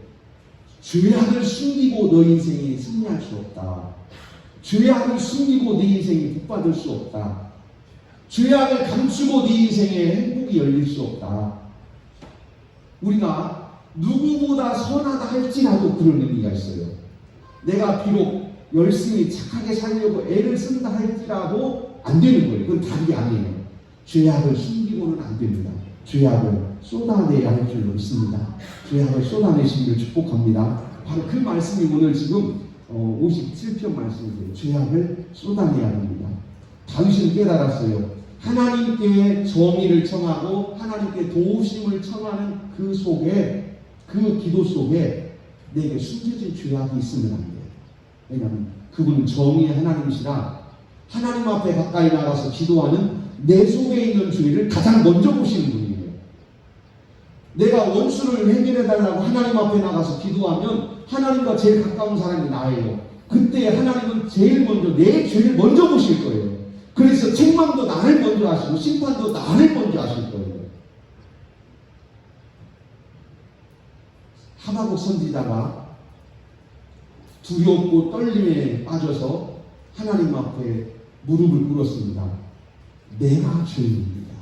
죄악을 숨기고 너 인생이 승리할 수 없다. 죄악을 숨기고 네 인생이 복받을 수 없다. 죄악을 감추고 네 인생에 행복이 열릴 수 없다. 우리가 누구보다 선하다 할지라도 그런 의미가 있어요. 내가 비록 열심히 착하게 살려고 애를 쓴다 할지라도 안 되는 거예요. 그건 답이 아니에요. 죄악을 숨기고는 안 됩니다. 죄악을 쏟아내야 할 줄로 믿습니다. 죄악을 쏟아내시기를 축복합니다. 바로 그 말씀이 오늘 지금 57편 말씀이에요. 죄악을 쏟아내야 합니다. 다윗은 깨달았어요. 하나님께 정의를 청하고 하나님께 도우심을 청하는 그 속에, 그 기도 속에 내게 숨겨진 죄악이 있으면 안 돼요. 왜냐하면 그분은 정의의 하나님이시라 하나님 앞에 가까이 나가서 기도하는 내 속에 있는 죄를 가장 먼저 보시는 분이에요. 내가 원수를 해결해달라고 하나님 앞에 나가서 기도하면 하나님과 제일 가까운 사람이 나예요. 그때 하나님은 제일 먼저 내 죄를 먼저 보실 거예요. 그래서 책망도 나를 먼저 하시고 심판도 나를 먼저 하실 거예요. 하박국 선지자가 두렵고 떨림에 빠져서 하나님 앞에 무릎을 꿇었습니다. 내가 죄인입니다.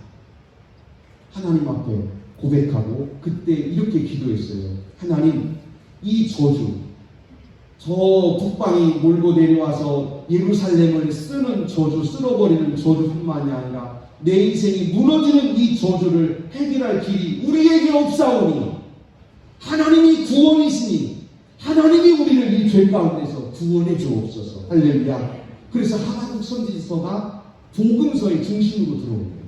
하나님 앞에 고백하고 그때 이렇게 기도했어요. 하나님, 이 저주, 저 북방이 몰고 내려와서 예루살렘을 쓰는 저주, 쓸어버리는 저주뿐만이 아니라 내 인생이 무너지는 이 저주를 해결할 길이 우리에게 없사오니 하나님이 구원이시니 하나님이 우리를 이 죄 가운데서 구원해 주옵소서. 할렐루야. 그래서 하박국 선지서가 복음서의 중심으로 들어온 거예요.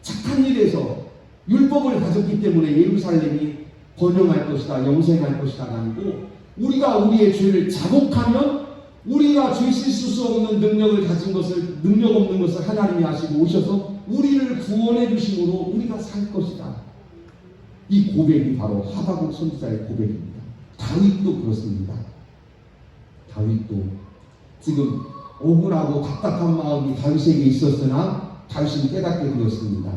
착한 일에서 율법을 가졌기 때문에 예루살렘이 번영할 것이다, 영생할 것이다가 아니고, 우리가 우리의 죄를 자복하면 우리가 죄 씻을 수 없는 능력 없는 것을 하나님이 아시고 오셔서 우리를 구원해 주심으로 우리가 살 것이다. 이 고백이 바로 하박국 선지자의 고백입니다. 다윗도 그렇습니다. 다윗도 지금 억울하고 답답한 마음이 다윗에게 있었으나 다윗은 깨닫게 되었습니다.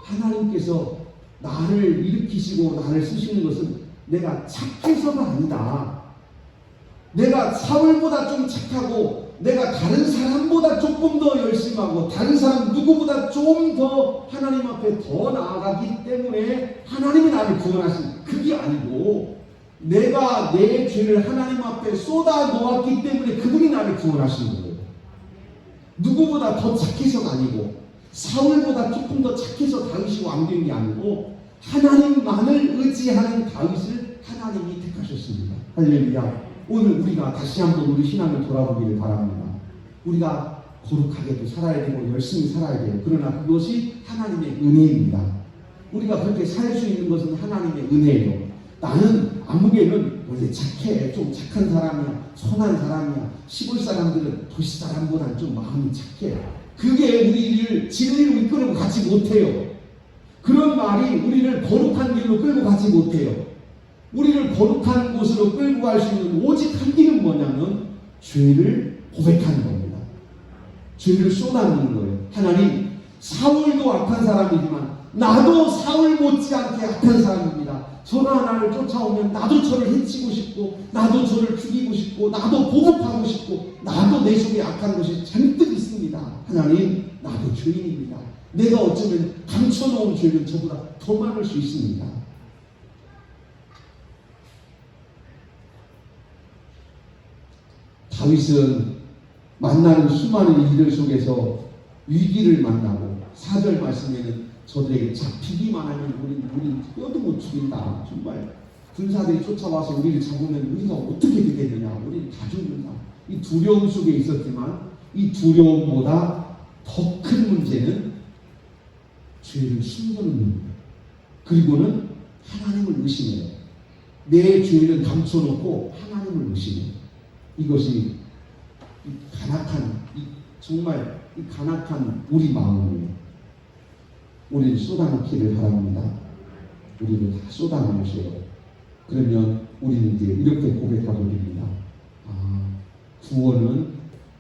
하나님께서 나를 일으키시고 나를 쓰시는 것은 내가 착해서가 아니다. 내가 사울보다 좀 착하고 내가 다른 사람보다 조금 더 열심하고 다른 사람 누구보다 좀 더 하나님 앞에 더 나아가기 때문에 하나님이 나를 구원하신, 그게 아니고 내가 내 죄를 하나님 앞에 쏟아 놓았기 때문에 그분이 나를 구원하신 거예요. 누구보다 더 착해서가 아니고 사울보다 조금 더 착해서 다윗이 왕된 게 아니고 하나님만을 의지하는 다윗을 하나님이 택하셨습니다. 할렐루야. 오늘 우리가 다시 한번 우리 신앙을 돌아보기를 바랍니다. 우리가 거룩하게도 살아야 되고 열심히 살아야 돼요. 그러나 그것이 하나님의 은혜입니다. 우리가 그렇게 살 수 있는 것은 하나님의 은혜예요. 나는 아무개는 원래 착해, 좀 착한 사람이야, 선한 사람이야. 시골 사람들은 도시 사람보다는 좀 마음이 착해. 그게 우리를 진리로 이끌고 가지 못해요. 그런 말이 우리를 거룩한 길로 끌고 가지 못해요. 우리를 거룩한 곳으로 끌고 갈 수 있는 오직 한 길은 뭐냐면 죄를 고백하는 겁니다. 죄를 쏟아내는 거예요. 하나님, 사울도 악한 사람이지만 나도 사울 못지않게 악한 사람입니다. 저가 나를 쫓아오면 나도 저를 해치고 싶고 나도 저를 죽이고 싶고 나도 보복하고 싶고 나도 내 속에 악한 것이 잔뜩 있습니다. 하나님, 나도 죄인입니다. 내가 어쩌면 감춰놓은 죄는 저보다 더 많을 수 있습니다. 다윗은 만나는 수많은 이들 속에서 위기를 만나고 4절 말씀에는 저들에게 잡히기만 하면 우리는 뼈도 못 죽인다. 정말 군사들이 쫓아와서 우리를 잡으면 우리가 어떻게 되게 되냐. 우리는 다 죽는다. 이 두려움 속에 있었지만 이 두려움보다 더 큰 문제는 죄를 숨기는 거예요. 그리고는 하나님을 의심해요. 내 죄를 감춰놓고 하나님을 의심해요. 이것이 정말 간악한 우리 마음이에요. 우리를 쏟아놓기를 바랍니다. 우리를 다 쏟아놓으세요. 그러면 우리는 이제 이렇게 고백하고 됩니다. 구원은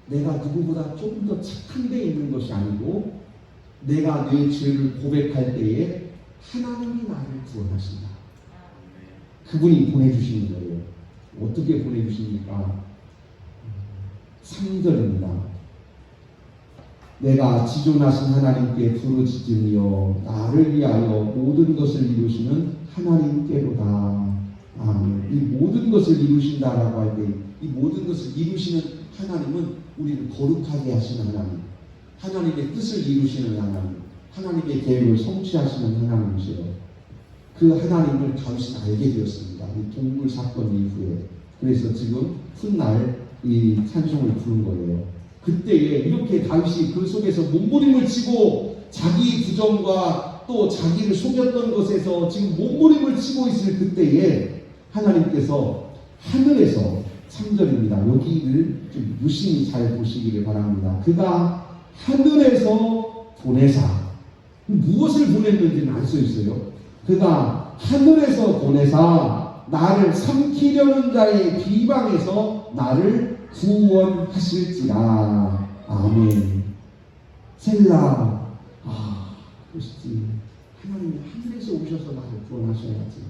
내가 누구보다 조금 더 착한 데 있는 것이 아니고 내가 내 죄를 고백할 때에 하나님이 나를 구원하신다. 그분이 보내주시는 거예요. 어떻게 보내주십니까? 3절입니다. 내가 지존하신 하나님께 부르짖으며 나를 위하여 모든 것을 이루시는 하나님께로다. 아멘. 이 모든 것을 이루신다라고 할 때 이 모든 것을 이루시는 하나님은 우리를 거룩하게 하시는 하나님, 하나님의 뜻을 이루시는 하나님, 하나님의 계획을 성취하시는 하나님이세요. 그 하나님을 다윗은 알게 되었습니다. 이 동물 사건 이후에. 그래서 지금 훗날 이 찬송을 부른 거예요. 그때에 이렇게 다윗이 그 속에서 몸부림을 치고 자기 부정과 또 자기를 속였던 것에서 지금 몸부림을 치고 있을 그때에 하나님께서 하늘에서 3절입니다. 여기를 좀 유심히 잘 보시기를 바랍니다. 그가 하늘에서 보내사, 무엇을 보냈는지는 안 써 있어요. 그가 하늘에서 보내사 나를 삼키려는 자의 비방에서 나를 구원하실지라. 아멘. 셀라. 그렇지. 하나님이 하늘에서 오셔서 나를 구원하셔야지.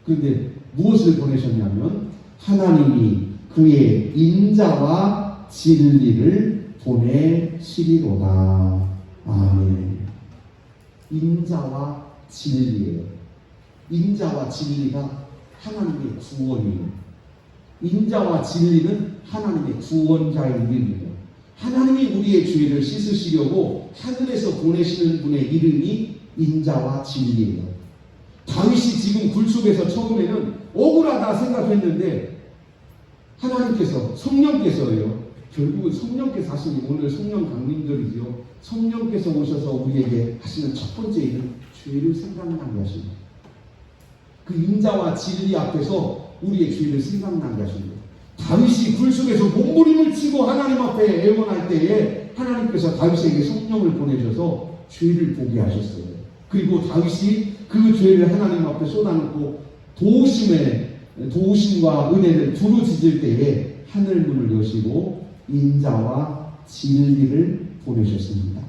그런데 무엇을 보내셨냐면 하나님이 그의 인자와 진리를 보내시리로다. 아멘. 인자와 진리예요. 인자와 진리가 하나님의 구원이에요. 인자와 진리는 하나님의 구원자의 이름이에요. 하나님이 우리의 죄를 씻으시려고 하늘에서 보내시는 분의 이름이 인자와 진리예요. 다윗이 지금 굴 속에서 처음에는 억울하다 생각했는데 하나님께서, 성령께서요, 결국은 성령께서 하시니 오늘 성령 강림절이죠. 성령께서 오셔서 우리에게 하시는 첫 번째 일은 죄를 생각나게 하십니다. 그 인자와 진리 앞에서 우리의 죄를 생각나게 하십니다. 다윗이 굴속에서 몸부림을 치고 하나님 앞에 애원할 때에 하나님께서 다윗에게 성령을 보내셔서 죄를 보게 하셨어요. 그리고 다윗이 그 죄를 하나님 앞에 쏟아놓고 도우심과 은혜를 부르짖을 때에 하늘 문을 여시고 인자와 진리를 보내셨습니다.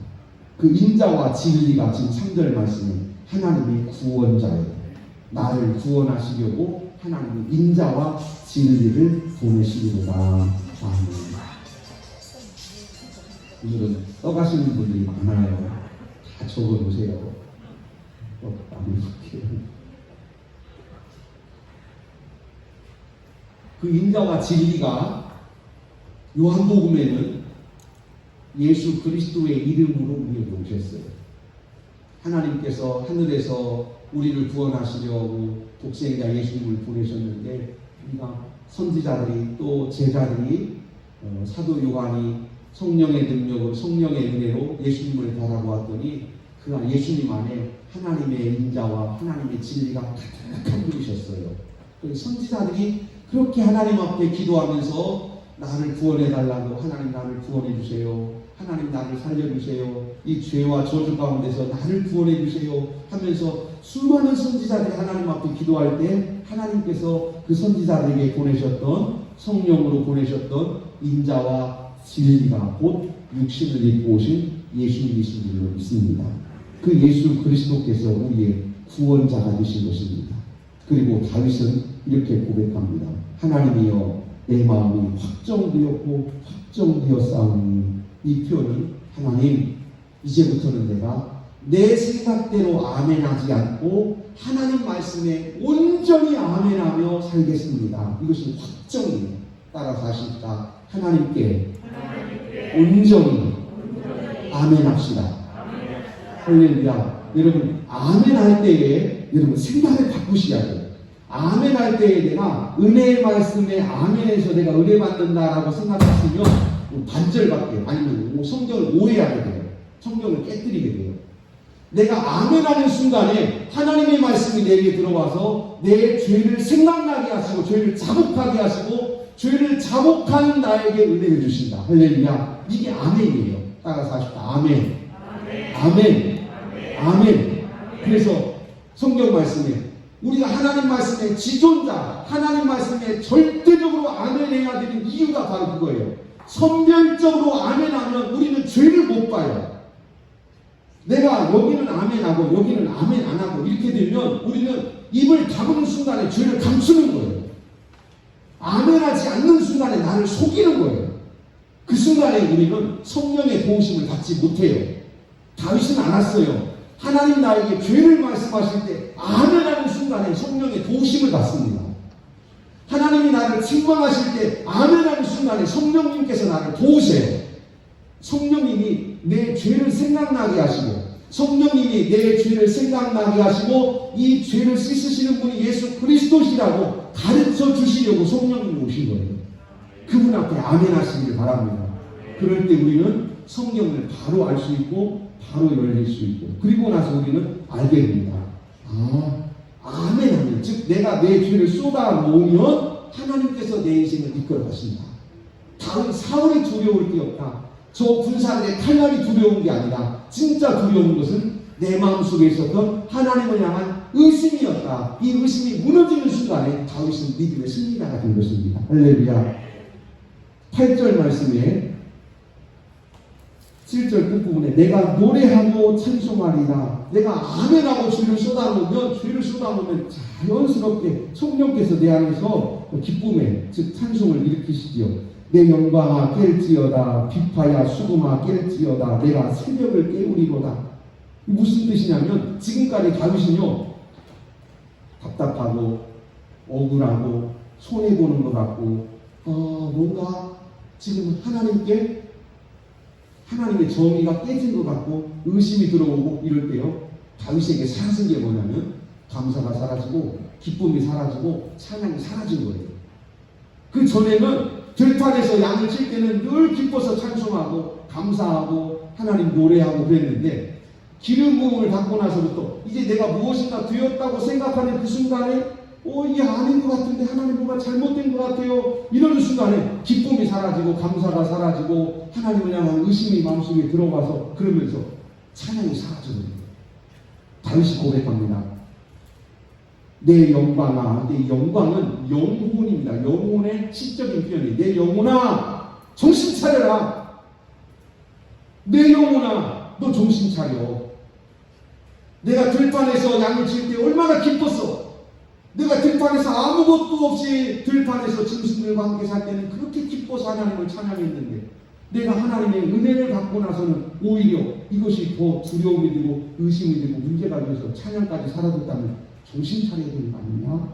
그 인자와 진리가 지금 3절 말씀에 하나님의 구원자예요. 나를 구원하시려고 하나님의 인자와 진리를 보내시리로다. 아멘. 오늘은 떠가시는 분들이 많아요. 다 적어놓으세요. 그 인자와 진리가 요한복음에는 예수 그리스도의 이름으로 우리에게 오셨어요. 하나님께서 하늘에서 우리를 구원하시려고 독생자 예수님을 보내셨는데 우리가 선지자들이 또 제자들이 사도 요한이 성령의 능력으로 성령의 은혜로 예수님을 바라보았더니 그 예수님 안에 하나님의 인자와 하나님의 진리가 가득한 분이셨어요. 선지자들이 그렇게 하나님 앞에 기도하면서 나를 구원해달라고 하나님 나를 구원해주세요. 하나님 나를 살려주세요. 이 죄와 저주 가운데서 나를 구원해주세요 하면서 수많은 선지자들이 하나님 앞에 기도할 때 하나님께서 그 선지자들에게 보내셨던 성령으로 보내셨던 인자와 진리가 곧 육신을 입고 오신 예수님이신 줄로 믿습니다. 그 예수 그리스도께서 우리의 구원자가 되신 것입니다. 그리고 다윗은 이렇게 고백합니다. 하나님이여 내 마음이 확정되었고 확정되었사오니. 이 표현은 하나님 이제부터는 내가 내 생각대로 아멘하지 않고 하나님 말씀에 온전히 아멘하며 살겠습니다. 이것이 확정이에요. 따라서 하십시다. 하나님께 온전히 아멘합시다. 할렐루야. 여러분 아멘할 때에 여러분 생각을 바꾸셔야 돼요. 아멘할 때에 내가 은혜의 말씀에 아멘해서 내가 은혜 받는다라고 생각하시면 반절밖에 아니면 성경을 오해하게 돼요. 성경을 깨뜨리게 돼요. 내가 아멘하는 순간에 하나님의 말씀이 내게 들어와서 내 죄를 생각나게 하시고 죄를 자복하게 하시고 죄를 자복하는 나에게 은혜를 주신다. 할렐루야. 이게 아멘이에요. 따라서 하십시다. 아멘. 아멘. 아멘. 그래서 성경 말씀에 우리가 하나님 말씀의 지존자, 하나님 말씀에 절대적으로 아멘해야 되는 이유가 바로 그거예요. 선별적으로 아멘하면 우리는 죄를 못 봐요. 내가 여기는 아멘하고 여기는 아멘 안 하고 이렇게 되면 우리는 입을 다무는 순간에 죄를 감추는 거예요. 아멘하지 않는 순간에 나를 속이는 거예요. 그 순간에 우리는 성령의 도우심을 받지 못해요. 다윗은 알았어요. 하나님 나에게 죄를 말씀하실 때 아멘하는 순간에 성령의 도우심을 받습니다. 하나님이 나를 책망하실 때 아멘하는 순간에 성령님께서 나를 도우세요. 성령님이 내 죄를 생각나게 하시고 성령님이 내 죄를 생각나게 하시고 이 죄를 씻으시는 분이 예수 그리스도시라고 가르쳐 주시려고 성령님이 오신 거예요. 그분 앞에 아멘 하시기를 바랍니다. 그럴 때 우리는 성경을 바로 알 수 있고 바로 열릴 수 있고 그리고 나서 우리는 알게 됩니다. 아멘하면 즉 내가 내 죄를 쏟아 놓으면 하나님께서 내 인생을 이끌어 가신다. 다른 사울이 두려울 게 없다. 저 군사들의 칼날이 두려운 게 아니라 진짜 두려운 것은 내 마음속에 있었던 하나님을 향한 의심이었다. 이 의심이 무너지는 순간에 다윗은 믿음의 승리자가 된 것입니다. 할렐루야. 8절 말씀에 7절 끝부분에 내가 노래하고 찬송하리라. 내가 아멘하고 죄를 쏟아놓으면 자연스럽게 성령께서 내 안에서 기쁨의 즉 찬송을 일으키시지요. 내 영광아 깰지어다 비파야 수금아 깰지어다 내가 새벽을 깨우리로다. 무슨 뜻이냐면 지금까지 다윗은요 답답하고 억울하고 손해보는 것 같고 뭔가 지금 하나님의 정의가 깨진 것 같고 의심이 들어오고 이럴 때요 다윗에게 사라진 게 뭐냐면 감사가 사라지고 기쁨이 사라지고 찬양이 사라진 거예요. 그 전에는 들판에서 양을 칠 때는 늘 기뻐서 찬송하고 감사하고 하나님 노래하고 그랬는데 기름 부음을 받고 나서부터 이제 내가 무엇인가 되었다고 생각하는 그 순간에 이게 아닌 것 같은데 하나님 뭔가 잘못된 것 같아요. 이러는 순간에 기쁨이 사라지고 감사가 사라지고 하나님을 향한 의심이 마음속에 들어가서 그러면서 찬양이 사라져버립니다. 다윗이 고백합니다. 내 영광아, 내 영광은 영혼입니다. 영혼의 시적인 표현이 내 영혼아 정신 차려라. 내 영혼아 너 정신 차려. 내가 들판에서 양을 칠 때 얼마나 기뻤어. 내가 들판에서 아무것도 없이 들판에서 짐승들과 함께 살 때는 그렇게 기뻐서 하나님을 찬양했는데 내가 하나님의 은혜를 받고 나서는 오히려 이것이 더 두려움이 되고 의심이 되고 문제가 돼서 찬양까지 사라졌다면 정신 차려야 되는 거 아니냐?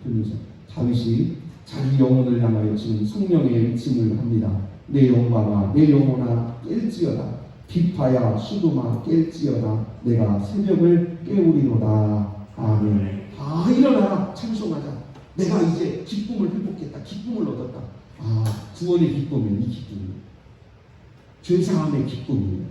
그러면서 다윗이 자기 영혼을 향하여 지금 성령의 외침을 합니다. 내 영광아 내 영혼아 깰지어다. 비파야 수도마 깰지어다. 내가 새벽을 깨우리로다. 아멘. 다 일어나라 찬송하자. 내가 이제 기쁨을 회복했다. 기쁨을 얻었다. 구원의 기쁨은 이 기쁨이에요. 죄사함의 기쁨이에요.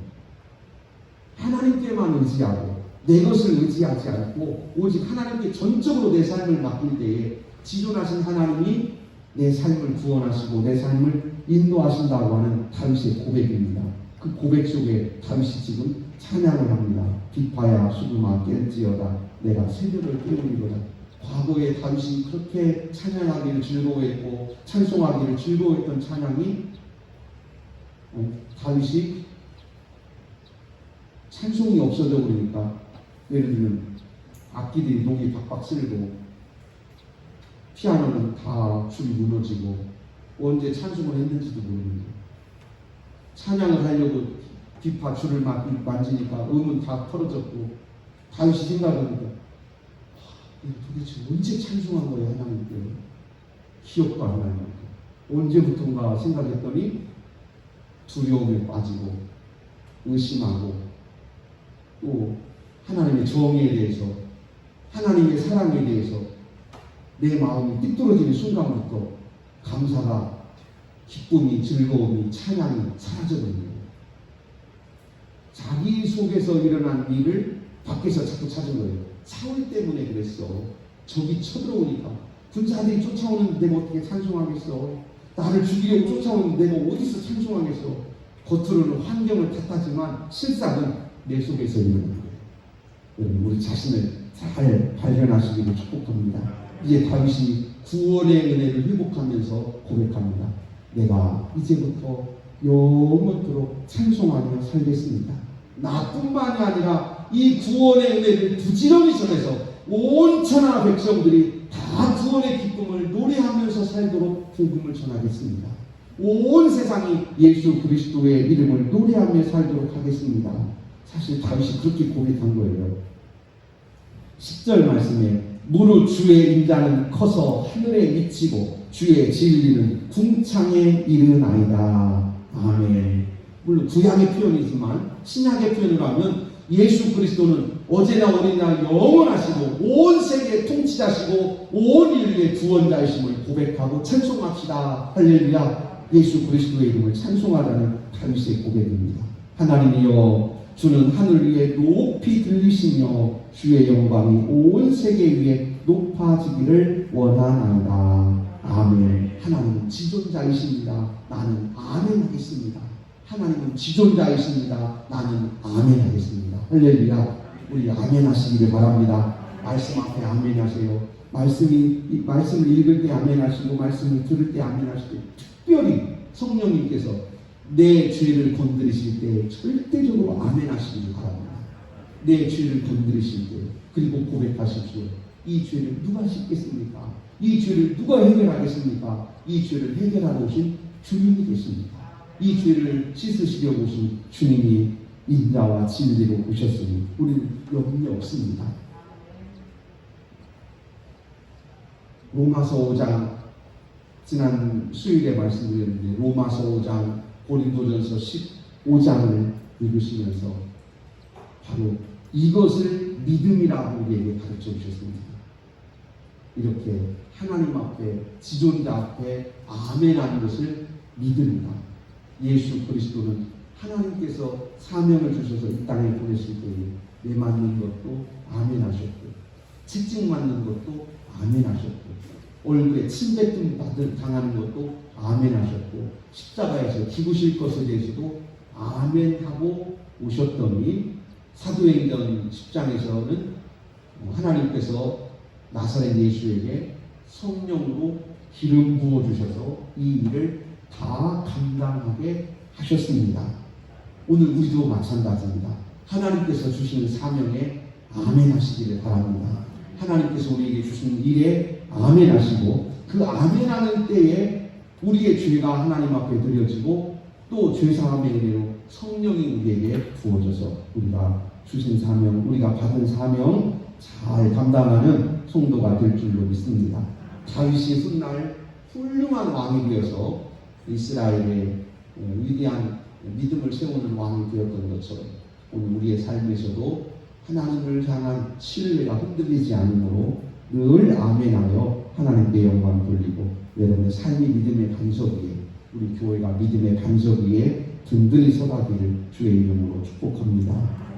하나님께만 의지하고 내 것을 의지하지 않고 오직 하나님께 전적으로 내 삶을 맡길 때에 지존하신 하나님이 내 삶을 구원하시고 내 삶을 인도하신다고 하는 다윗의 고백입니다. 그 고백 속에 다윗이 지금 찬양을 합니다. 비파야 수두마 깰지어다. 내가 새벽을 깨우리로다. 과거에 다윗이 그렇게 찬양하기를 즐거워했고 찬송하기를 즐거워했던 찬양이 다윗이 찬송이 없어져 버리니까 예를 들면 악기들이 녹이 박박 쓸고 피아노는 다 줄이 무너지고 언제 찬송을 했는지도 모르는데 찬양을 하려고 비파 줄을 만지니까 음은 다 털어졌고 다윗이 생각하니까 도대체 언제 찬송한 거야 하나님께 기억도 안 나요. 언제부턴가 생각했더니 두려움에 빠지고 의심하고 또 하나님의 정의에 대해서 하나님의 사랑에 대해서 내 마음이 삐뚤어지는 순간부터 감사가 기쁨이 즐거움이 찬양이 사라져버립니다. 자기 속에서 일어난 일을 밖에서 자꾸 찾은 거예요. 사울 때문에 그랬어. 적이 쳐들어오니까 군사들이 쫓아오는데 내가 어떻게 찬송하겠어. 나를 죽이려고 쫓아오는데 내가 어디서 찬송하겠어. 겉으로는 환경을 탓하지만 실상은 내 속에서 일어난 거예요. 여러분 우리 자신을 잘 발견하시기를 축복합니다. 이제 다윗이 구원의 은혜를 회복하면서 고백합니다. 내가 이제부터 영원토록 찬송하며 살겠습니다. 나뿐만이 아니라 이 구원의 은혜를 부지런히 전해서 온 천하 백성들이 다 구원의 기쁨을 노래하면서 살도록 복음을 전하겠습니다. 온 세상이 예수 그리스도의 이름을 노래하며 살도록 하겠습니다. 사실 다윗이 그렇게 고백한 거예요. 10절 말씀에 무릇 주의 인자는 커서 하늘에 미치고 주의 진리는 궁창에 이르나이다. 아멘. 물론 구약의 표현이지만 신약의 표현을 하면 예수 그리스도는 어제나 오늘이나 영원하시고 온 세계의 통치자시고 온 인류의 구원자이심을 고백하고 찬송합시다. 할렐루야. 예수 그리스도의 이름을 찬송하라는 다윗의 고백입니다. 하나님이여 주는 하늘 위에 높이 들리시며 주의 영광이 온 세계 위에 높아지기를 원하나이다. 아멘. 하나님은 지존자이십니다. 나는 아멘 하겠습니다. 하나님은 지존자이십니다. 나는 아멘 하겠습니다. 할렐루야. 우리 아멘 하시기를 바랍니다. 말씀 앞에 아멘 하세요. 말씀을 읽을 때 아멘 하시고 말씀을 들을 때 아멘 하시고 특별히 성령님께서 내 죄를 건드리실 때 절대적으로 아멘 하시기를 바랍니다. 내 죄를 건드리실 때 그리고 고백하십시오. 이 죄를 누가 씻겠습니까? 이 죄를 누가 해결하겠습니까? 이 죄를 해결하러 오신 주님이 계십니다. 이 죄를 씻으시려고 오신 주님이 인자와 진리로 오셨으니 우리는 염려 없습니다. 로마서 5장 지난 수요일에 말씀드렸는데 로마서 5장 고린도전서 15장을 읽으시면서 바로 이것을 믿음이라고 우리에게 가르쳐 주셨습니다. 이렇게 하나님 앞에 지존자 앞에 아멘하는 것을 믿습니다. 예수 그리스도는 하나님께서 사명을 주셔서 이 땅에 보내실 때에 매 맞는 것도 아멘하셨고 직직 맞는 것도 아멘하셨고 얼굴에 침뱉음 당하는 것도 아멘하셨고 십자가에서 죽으실 것에 대해서도 아멘하고 오셨더니 사도행전 10장에서는 하나님께서 나사렛 예수에게 성령으로 기름 부어주셔서 이 일을 다 감당하게 하셨습니다. 오늘 우리도 마찬가지입니다. 하나님께서 주시는 사명에 아멘하시기를 바랍니다. 하나님께서 우리에게 주신 일에 아멘하시고 그 아멘하는 때에 우리의 죄가 하나님 앞에 드려지고 또 죄사함의 은혜로 성령이 우리에게 부어져서 우리가 주신 사명, 우리가 받은 사명 잘 감당하는 성도가 될 줄로 믿습니다. 다윗이 훗날 훌륭한 왕이 되어서 이스라엘의 위대한 믿음을 세우는 왕이 되었던 것처럼 오늘 우리의 삶에서도 하나님을 향한 신뢰가 흔들리지 않으므로 늘 아멘하여 하나님께 영광 돌리고 여러분의 삶이 믿음의 반석 위에 우리 교회가 믿음의 반석 위에 든든히 서가기를 주의 이름으로 축복합니다.